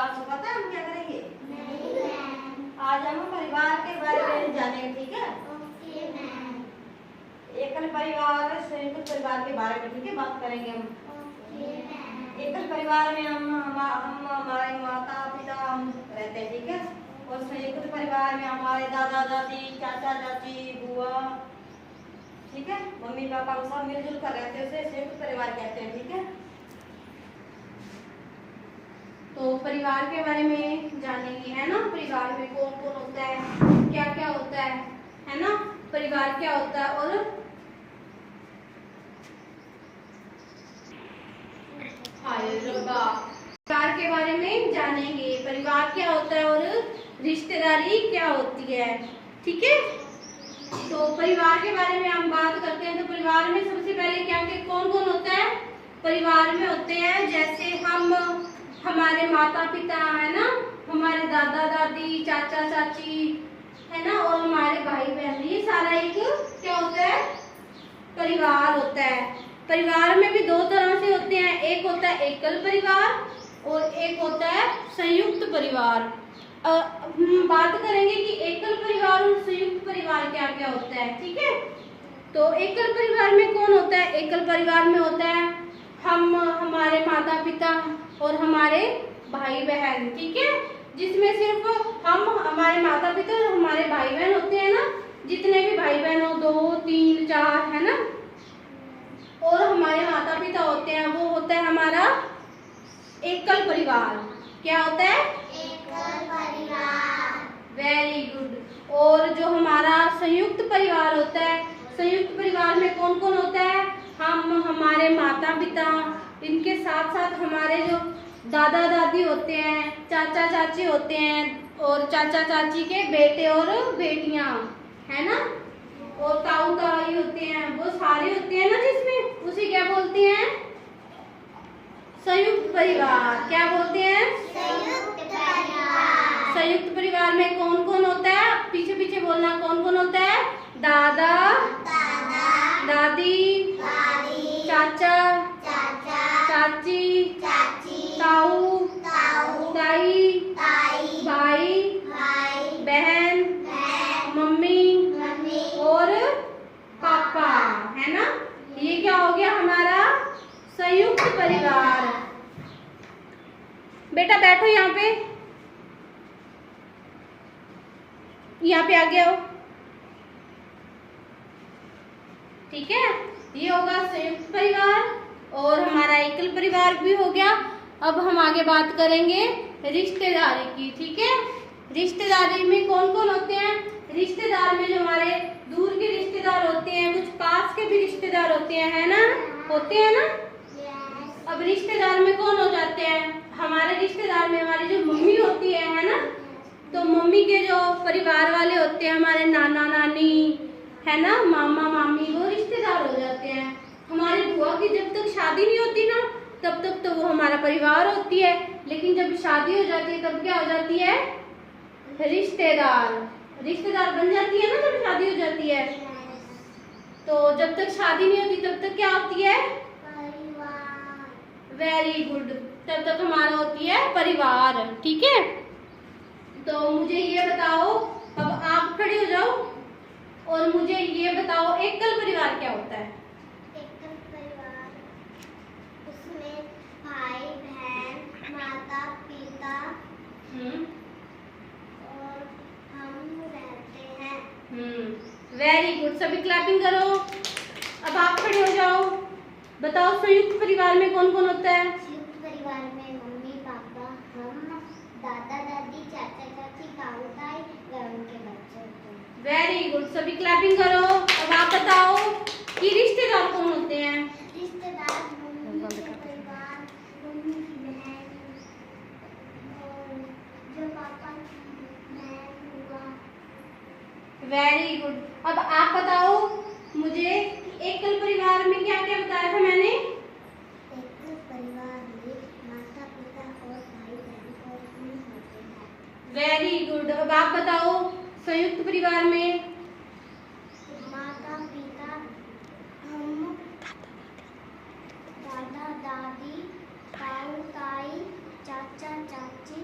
आपको पता है हम क्या करेंगे? आज हम परिवार के बारे में जानेंगे, ठीक है? Okay ma'am. एकल परिवार, संयुक्त परिवार के बारे में, ठीक है, बात करेंगे हम। Okay ma'am. एकल परिवार में हम हमारे माता पिता हम रहते हैं, ठीक है। और संयुक्त परिवार में हमारे दादा दादी, चाचा चाची, बुआ, ठीक है, मम्मी पापा सब मिलजुल कर रहते हैं, उसे संयुक्त परिवार कहते हैं, ठीक है। तो परिवार के बारे में जानेंगे, है ना। परिवार में कौन कौन होता है, क्या क्या होता है ना। परिवार क्या होता है और परिवार के बारे में जानेंगे, परिवार क्या होता है और रिश्तेदारी क्या होती है, ठीक है। तो परिवार के बारे में हम बात करते हैं। तो परिवार में सबसे पहले क्या कौन कौन होता है? परिवार में होते हैं जैसे हम, हमारे माता पिता, है ना, हमारे दादा दादी, चाचा चाची, है ना, और हमारे भाई बहन, ये सारा एक क्या होता है? परिवार होता है। परिवार में भी दो तरह से होते हैं, एक होता है एकल परिवार और एक होता है संयुक्त परिवार। बात करेंगे कि एकल परिवार और संयुक्त परिवार क्या क्या होता है, ठीक है। तो एकल परिवार में कौन होता है? एकल परिवार में होता है हम, हमारे माता पिता और हमारे भाई बहन, ठीक है, जिसमें सिर्फ हम, हमारे माता पिता और हमारे भाई बहन होते हैं ना, जितने भी भाई बहन हो, 2 3 4, है ना, और हमारे माता पिता होते हैं, वो होता है हमारा एकल परिवार। क्या होता है? एकल परिवार। Very good. और जो हमारा संयुक्त परिवार होता है, संयुक्त परिवार में कौन कौन होता है? हम, हमारे माता पिता, इनके साथ साथ हमारे जो दादा दादी होते हैं, चाचा चाची होते हैं, और चाचा चाची के बेटे और बेटियां, है ना, और ताऊ ताई होते हैं, वो सारे होते हैं ना, जिसमें उसे क्या बोलते हैं? संयुक्त परिवार। क्या बोलते हैं? संयुक्त परिवार। संयुक्त परिवार में कौन कौन होता है? पीछे पीछे बोलना, कौन कौन होता है? दादा दादा दादी, दादी, चाचा चाचा चाची, चाची, ताऊ ताऊ ताई, ताई, भाई भाई बहन, बहन, मम्मी मम्मी और पापा, है ना। ये क्या हो गया? हमारा संयुक्त परिवार। बेटा बैठो यहाँ पे, यहाँ पे आ गया हो, ठीक है। ये होगा संयुक्त परिवार और हमारा एकल परिवार भी हो गया। अब हम आगे बात करेंगे रिश्तेदारी की, ठीक है। रिश्तेदारी में कौन कौन होते हैं? रिश्तेदार में जो हमारे दूर के रिश्तेदार होते हैं, कुछ पास के भी रिश्तेदार होते हैं, है ना, होते हैं ना। अब रिश्तेदार में कौन हो जाते हैं? हमारे रिश्तेदार में हमारी जो मम्मी होती है ना, तो मम्मी के जो परिवार वाले होते हैं, हमारे नाना नानी, है ना, मामा मामी, वो रिश्तेदार हो जाते हैं। हमारी बुआ की जब तक शादी नहीं होती ना, तब तक तो वो हमारा परिवार होती है, लेकिन जब शादी हो जाती है तब क्या हो जाती है? रिश्तेदार। रिश्तेदार बन जाती है ना जब शादी हो जाती है। तो जब तक शादी नहीं होती तब तक क्या होती है? Very good. तब तक हमारा होती है परिवार, ठीक है। तो मुझे ये बताओ, अब आप खड़े हो जाओ और मुझे ये बताओ, एकल परिवार क्या होता है? एकल परिवार, उसमें भाई बहन, माता पिता और हम रहते हैं। Very good. सभी क्लैपिंग करो। अब आप खड़े हो जाओ, बताओ संयुक्त परिवार में कौन कौन होता है? संयुक्त परिवार में मम्मी पापा, हम, दादा दादी, चाचा चाची, ताऊ ताई और उनके बच्चे होते हैं। Very good. सभी क्लैपिंग करो। अब आप बताओ कि रिश्तेदार कौन होते हैं? रिश्तेदार मम्मी के परिवार, मम्मी की बहन और जो पापा की बहन हुआ। Very good. अब आप बताओ मुझे, एकल परिवार में क्या क्या बताया था मैंने? एकल परिवार में माता पिता और भाई बहन और हम होते हैं। Very good. अब आप बताओ संयुक्त परिवार में? माता पिता, हम, दादा दादी, ताऊ ताई, चाचा चाची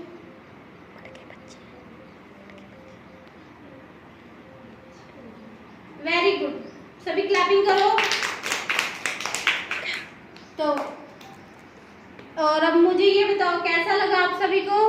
वेरी गुड, सभी क्लैपिंग करो। तो और अब मुझे ये बताओ कैसा लगा आप सभी को?